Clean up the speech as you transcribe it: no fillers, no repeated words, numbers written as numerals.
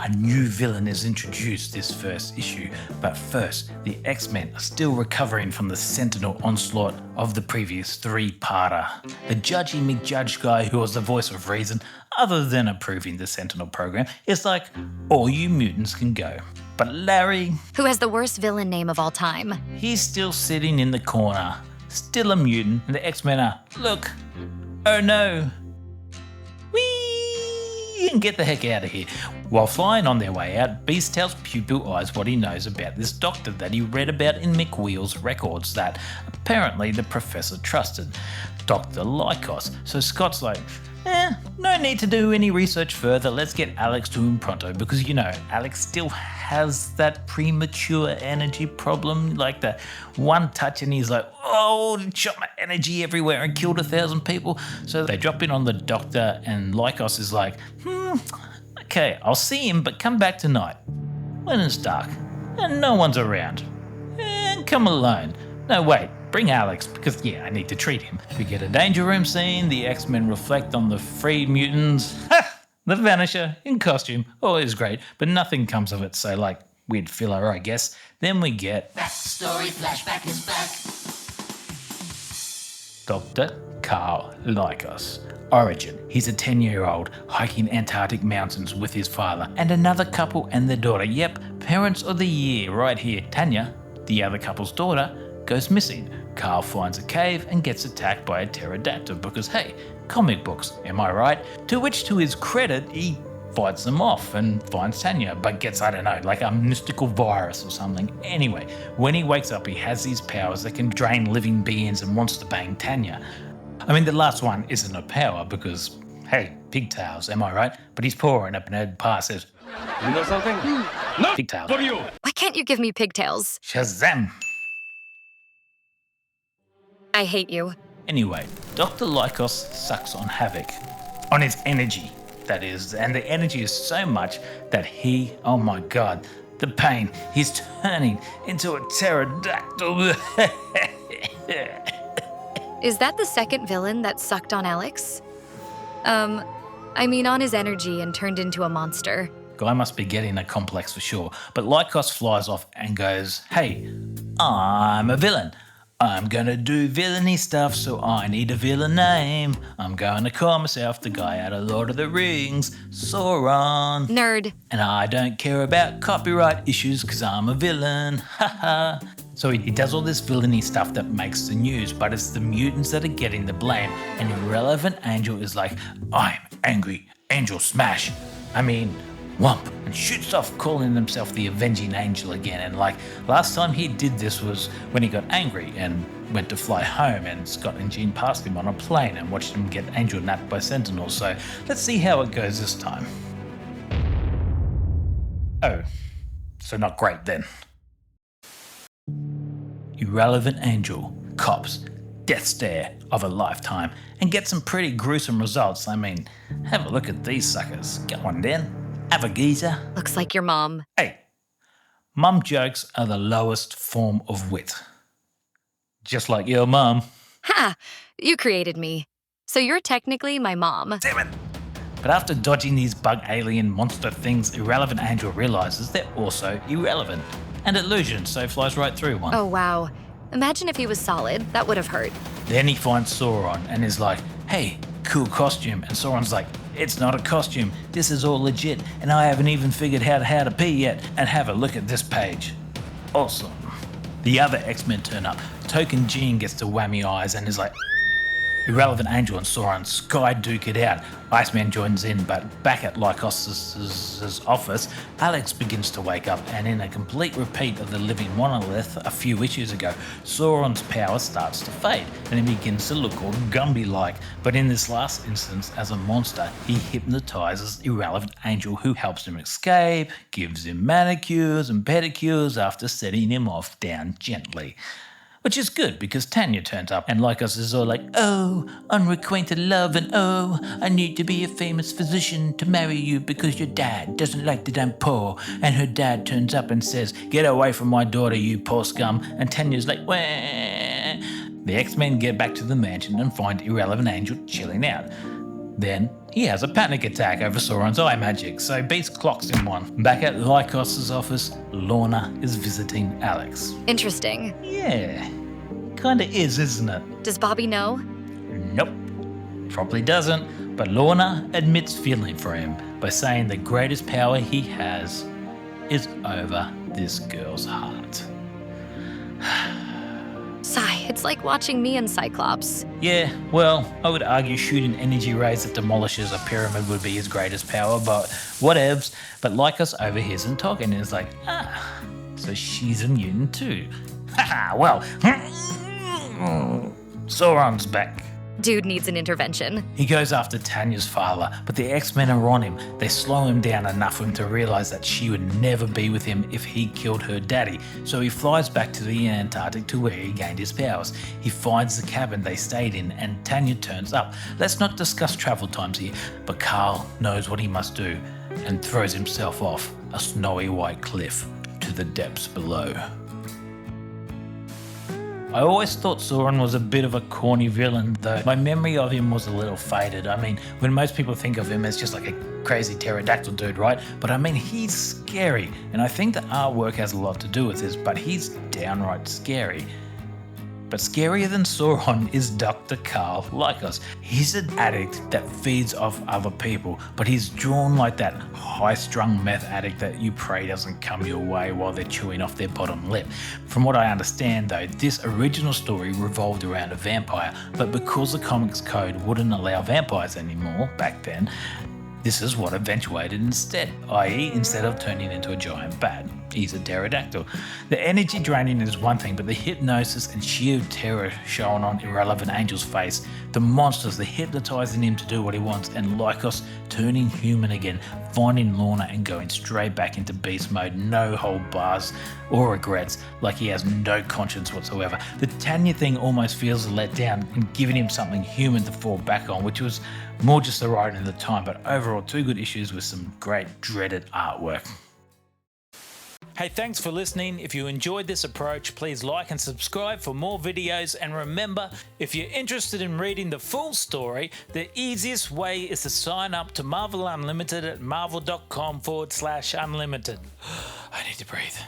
a new villain is introduced this first issue, but first, the X-Men are still recovering from the Sentinel onslaught of the previous three-parter. The Judgy McJudge guy who was the voice of reason, other than approving the Sentinel program, is like, all you mutants can go. But Larry, who has the worst villain name of all time, he's still sitting in the corner, still a mutant, and the X-Men are, look, oh no, whee, and get the heck out of here. While flying on their way out, Beast tells Pupil Eyes what he knows about this doctor that he read about in McWheel's records that apparently the professor trusted, Dr. Lycos. So Scott's like, no need to do any research further, let's get Alex to him pronto, because you know, Alex still has that premature energy problem, like that one touch and he's like, oh, it shot my energy everywhere and killed 1,000 people. So they drop in on the doctor and Lycos is like, okay, I'll see him, but come back tonight when it's dark and no one's around, and come alone. No, wait, bring Alex, because yeah, I need to treat him. We get a danger room scene, the X-Men reflect on the free mutants. The Vanisher in costume, always great, but nothing comes of it, so like, weird filler, I guess. Then we get Backstory flashback is back. Dr. Carl Lycos. Origin. He's a 10-year-old hiking Antarctic mountains with his father and another couple and their daughter. Yep, parents of the year right here. Tanya, the other couple's daughter, goes missing. Carl finds a cave and gets attacked by a pterodactyl because, hey, comic books, am I right? To which, to his credit, he fights them off and finds Tanya, but gets, I don't know, like a mystical virus or something. Anyway, when he wakes up, he has these powers that can drain living beings and wants to bang Tanya. I mean, the last one isn't a power because, hey, pigtails, am I right? But he's poor and Ed Pa says, You know something? No! pigtails. For you! why can't you give me pigtails? Shazam! I hate you. Anyway, Dr. Lycos sucks on Havoc. On his energy, that is. And the energy is so much that he, oh my god, the pain, he's turning into a pterodactyl. Is that the second villain that sucked on Alex? I mean on his energy and turned into a monster. Guy must be getting a complex for sure. But Lycos flies off and goes, hey, I'm a villain. I'm gonna do villainy stuff, so I need a villain name. I'm gonna call myself the guy out of Lord of the Rings, Sauron. Nerd. And I don't care about copyright issues because I'm a villain, haha. So he does all this villainy stuff that makes the news, but it's the mutants that are getting the blame. And Irrelevant Angel is like, I'm angry, Angel smash. I mean, whump, and shoots off calling himself the Avenging Angel again. And like, last time he did this was when he got angry and went to fly home and Scott and Jean passed him on a plane and watched him get angel napped by Sentinels. So let's see how it goes this time. Oh, so not great then. Irrelevant Angel, cops, death stare of a lifetime, and get some pretty gruesome results. I mean, have a look at these suckers. Go on then. Have a geezer. Looks like your mom. Hey, mum jokes are the lowest form of wit. Just like your mum. Ha! You created me. So you're technically my mom. Damn it. But after dodging these bug alien monster things, Irrelevant Angel realizes they're also irrelevant. An illusion, so flies right through one. Oh wow. Imagine if he was solid. That would have hurt. Then he finds Sauron and is like, hey, cool costume. And Sauron's like, it's not a costume. This is all legit. And I haven't even figured out how to pee yet. And have a look at this page. Awesome. The other X-Men turn up. Token Jean gets to whammy eyes and is like, Irrelevant Angel and Sauron sky duke it out. Iceman joins in, but back at Lycos' office, Alex begins to wake up, and in a complete repeat of the living monolith a few issues ago, Sauron's power starts to fade, and he begins to look all Gumby-like. But in this last instance, as a monster, he hypnotizes Irrelevant Angel, who helps him escape, gives him manicures and pedicures after setting him off down gently. Which is good because Tanya turns up and Lycos is all like, oh, unrequited love and oh, I need to be a famous physician to marry you because your dad doesn't like that I'm poor. And her dad turns up and says, get away from my daughter, you poor scum. And Tanya's like, wah. The X-Men get back to the mansion and find Irrelevant Angel chilling out. Then he has a panic attack over Sauron's eye magic, so Beast clocks him one. Back at Lycos's office, Lorna is visiting Alex. Interesting. Yeah, kinda is, isn't it? Does Bobby know? Nope, probably doesn't, but Lorna admits feeling for him by saying the greatest power he has is over this girl's heart. Sigh, it's like watching me and Cyclops. Yeah, well, I would argue shooting energy rays that demolishes a pyramid would be his greatest power, but whatevs. But Lycos overhears him talking and is like, so she's a mutant too. Haha, well, Sauron's back. Dude needs an intervention. He goes after Tanya's father, but the X-Men are on him. They slow him down enough for him to realize that she would never be with him if he killed her daddy. So he flies back to the Antarctic to where he gained his powers. He finds the cabin they stayed in and Tanya turns up. Let's not discuss travel times here, but Carl knows what he must do and throws himself off a snowy white cliff to the depths below. I always thought Sauron was a bit of a corny villain, though my memory of him was a little faded. I mean, when most people think of him as just like a crazy pterodactyl dude, right? But I mean, he's scary, and I think the artwork has a lot to do with this, but he's downright scary. But scarier than Sauron is Dr. Carl Lycos. He's an addict that feeds off other people, but he's drawn like that high-strung meth addict that you pray doesn't come your way while they're chewing off their bottom lip. From what I understand though, this original story revolved around a vampire, but because the comics code wouldn't allow vampires anymore back then, this is what eventuated instead, i.e. instead of turning into a giant bat, he's a pterodactyl. The energy draining is one thing, but the hypnosis and sheer terror shown on Irrelevant Angel's face, the monsters, the hypnotizing him to do what he wants, and Lycos turning human again, finding Lorna and going straight back into beast mode, no hold bars or regrets, like he has no conscience whatsoever. The Tanya thing almost feels a letdown in giving him something human to fall back on, which was more just the writing at the time, but overall 2 good issues with some great dreaded artwork. Hey, thanks for listening. If you enjoyed this approach, please like and subscribe for more videos. And remember, if you're interested in reading the full story, the easiest way is to sign up to Marvel Unlimited at marvel.com/unlimited. I need to breathe.